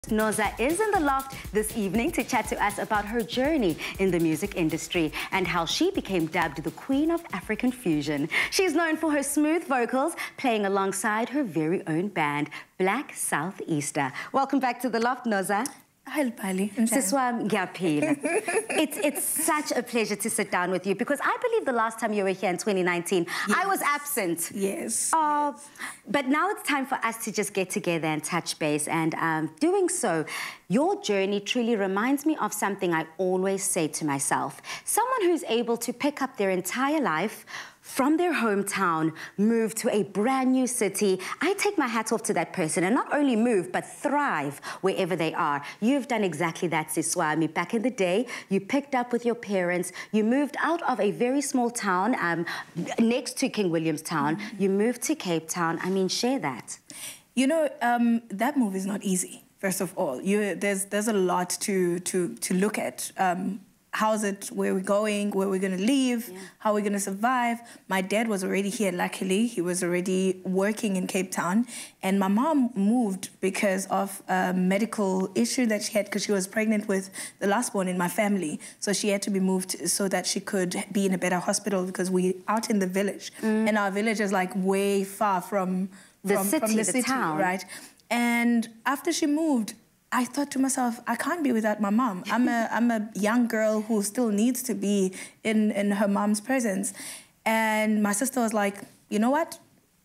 Nhoza is in the loft this evening to chat to us about her journey in the music industry and how she became dubbed the Queen of African Fusion. She's known for her smooth vocals, playing alongside her very own band, Black Southeaster. Welcome back to the loft, Nhoza. Sitsholwana, it's such a pleasure to sit down with you because I believe the last time you were here in 2019, yes. I was absent. Yes. But now it's time for us to just get together and touch base. And doing so, your journey truly reminds me of something I always say to myself. Someone who's able to pick up their entire life from their hometown, move to a brand new city. I take my hat off to that person and not only move, but thrive wherever they are. You've done exactly that, Sitsholwana. Back in the day, you picked up with your parents. You moved out of a very small town next to King Williamstown. You moved to Cape Town. I mean, share that. You know, that move is not easy, first of all. There's a lot to look at. How's it, where we're going, where we're going to live, how we're going to survive. My dad was already here, luckily. He was already working in Cape Town. And my mom moved because of a medical issue that she had because she was pregnant with the last born in my family. So she had to be moved so that she could be in a better hospital because we're out in the village. And our village is like way far from the city, town. Right? And after she moved, I thought to myself, I can't be without my mom. I'm a young girl who still needs to be in her mom's presence. And my sister was like, you know what?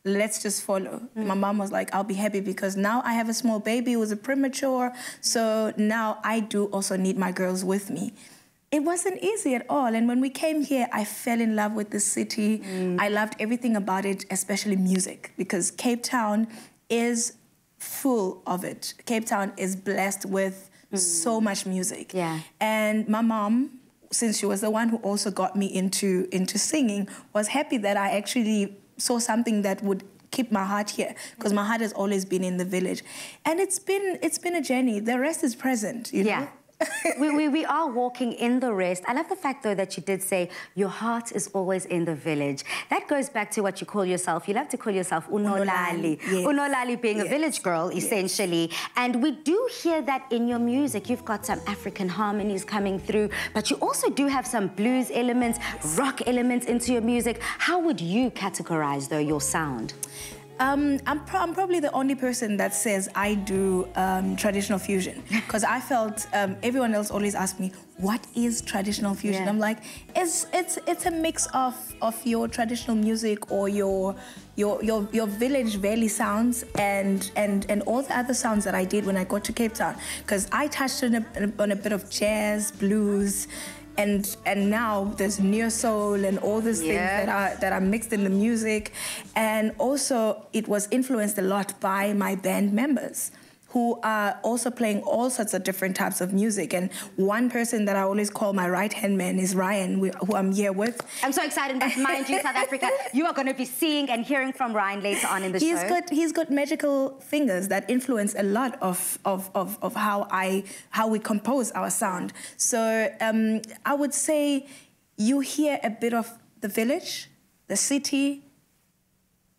Let's just follow. My mom was like, I'll be happy because now I have a small baby who was a premature. So now I do also need my girls with me. It wasn't easy at all. And when we came here, I fell in love with the city. I loved everything about it, especially music, because Cape Town is full of it. Cape Town is blessed with so much music. Yeah. And my mom, since she was the one who also got me into singing, was happy that I actually saw something that would keep my heart here, because my heart has always been in the village. And it's been a journey. The rest is present, you know? we are walking in the rest. I love the fact, though, that you did say your heart is always in the village. That goes back to what you call yourself. You love to call yourself Unolali. Yes. Unolali being a village girl, essentially. And we do hear that in your music. You've got some African harmonies coming through, but you also do have some blues elements, rock elements into your music. How would you categorize, though, your sound? I'm probably the only person that says I do traditional fusion, because I felt everyone else always asked me, what is traditional fusion? I'm like, it's a mix of your traditional music or your village valley sounds and all the other sounds that I did when I got to Cape Town, because I touched on a bit of jazz, blues. And now there's neo soul and all these things that are mixed in the music. And also it was influenced a lot by my band members, who are also playing all sorts of different types of music. And one person that I always call my right-hand man is Ryan, who I'm here with. I'm so excited, but mind you, South Africa, you are going to be seeing and hearing from Ryan later on in the show. He's got magical fingers that influence a lot of how we compose our sound. So I would say you hear a bit of the village, the city,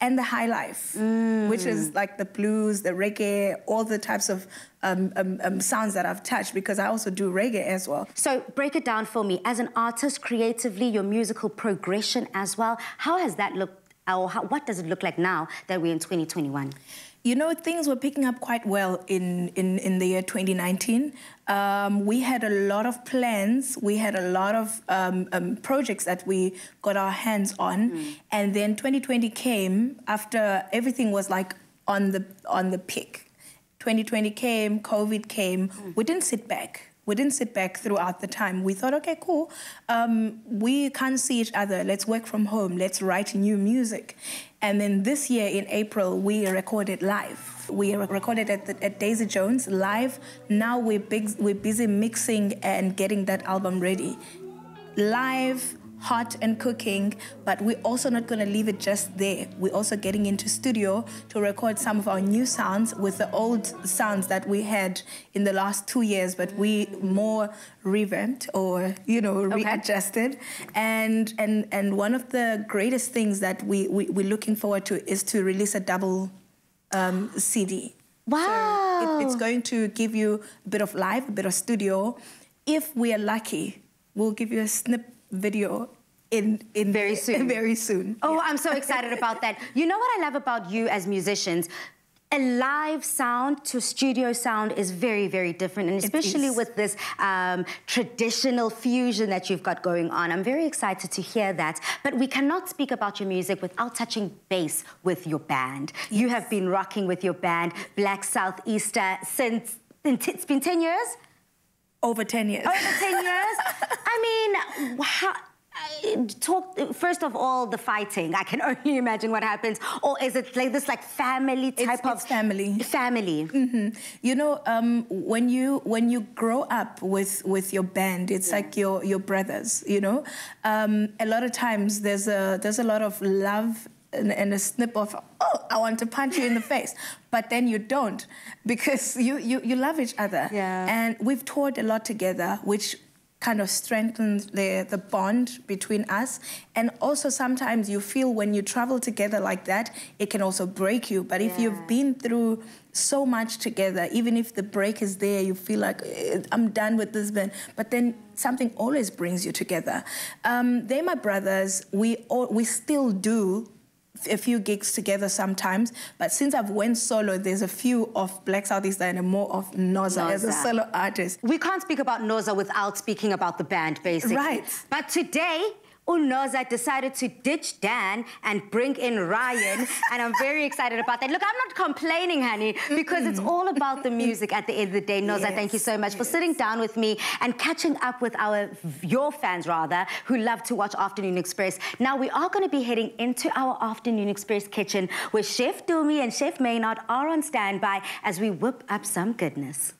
and the high life, which is like the blues, the reggae, all the types of sounds that I've touched, because I also do reggae as well. So break it down for me. As an artist, creatively, your musical progression as well, how has that looked, or what does it look like now that we're in 2021? You know, things were picking up quite well in the year 2019. We had a lot of plans. We had a lot of projects that we got our hands on. And then 2020 came after everything was like on the peak. 2020 came, COVID came. We didn't sit back. We didn't sit back throughout the time. We thought, okay, cool. We can't see each other. Let's work from home. Let's write new music. And then this year in April, we recorded live. We recorded at Daisy Jones live. Now we're busy mixing and getting that album ready. Live, hot and cooking, but we're also not going to leave it just there. We're also getting into studio to record some of our new sounds with the old sounds that we had in the last 2 years, but we more revamped or, you know, readjusted. And one of the greatest things that we're looking forward to is to release a double CD. Wow. It's going to give you a bit of live, a bit of studio. If we are lucky, we'll give you a snip video in very soon. Very soon. Oh, yeah. I'm so excited about that. You know what I love about you as musicians? A live sound to studio sound is very, very different, and especially with this traditional fusion that you've got going on. I'm very excited to hear that. But we cannot speak about your music without touching base with your band. Yes. You have been rocking with your band, Black Southeaster, since, it's been 10 years? Over 10 years. Over 10 years? I mean, how... Talk first of all, the fighting. I can only imagine what happens. Or is it like this, like family type of? It's family. Family. Mm-hmm. You know, when you grow up with your band, it's like your brothers. You know, a lot of times there's a lot of love and a snip of, oh, I want to punch you in the face, but then you don't, because you love each other. Yeah. And we've toured a lot together, which kind of strengthens the bond between us. And also sometimes you feel when you travel together like that, it can also break you. But if you've been through so much together, even if the break is there, you feel like, I'm done with this band. But then something always brings you together. They're my brothers. We still do a few gigs together sometimes, but since I've went solo, there's a few of Black Southeaster and more of Nhoza as a solo artist. We can't speak about Nhoza without speaking about the band, basically. Right. But today, Nhoza decided to ditch Dan and bring in Ryan, and I'm very excited about that. Look, I'm not complaining, honey, because it's all about the music at the end of the day. Nhoza, thank you so much for sitting down with me and catching up with your fans, rather, who love to watch Afternoon Express. Now, we are going to be heading into our Afternoon Express kitchen, where Chef Dumi and Chef Maynard are on standby as we whip up some goodness.